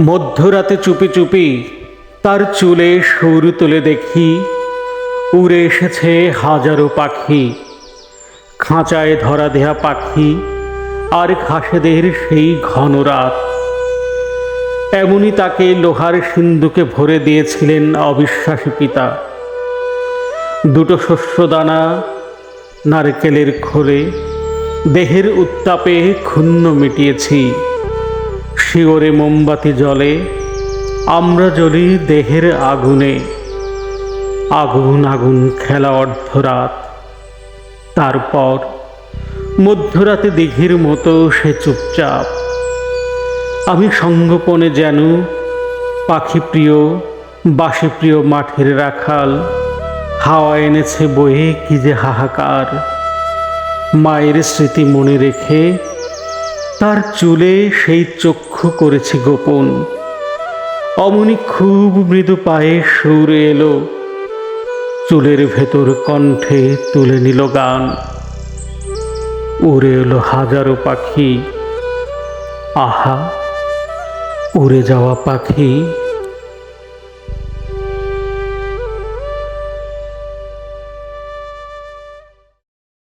মধ্যরাতে চুপি চুপি তার চুলে সুর তুলে দেখি, উড়ে এসেছে হাজারো পাখি, খাঁচায় ধরা দেয়া পাখি আর খাসেদের সেই ঘন রাত। এমনই তাকে লোহার সিন্ধুকে ভরে দিয়েছিলেন অবিশ্বাসী পিতা। দুটো শস্যদানা নারকেলের খোলে দেহের উত্তাপে ক্ষুণ্ণ মিটিয়েছি। শিওরে মোমবাতি জ্বলে, আমরা জ্বলি দেহের আগুনে। আগুন আগুন খেলা অর্ধরাত। তারপর মধ্যরাতে দিঘির মতো সে চুপচাপ। আমি সঙ্গোপনে যেন পাখিপ্রিয় বাসিপ্রিয় মাঠের রাখাল। হাওয়া এনেছে বয়ে কি যে হাহাকার। মায়ের স্মৃতি মনে রেখে তার চুলে সেই চক্ষু করেছি গোপন। অমনি খুব মৃদু পায়ে সুর এলো, চুলের ভেতর কণ্ঠে তুলে নিল গান। উড়ে এলো হাজারো পাখি, আহা উড়ে যাওয়া পাখি।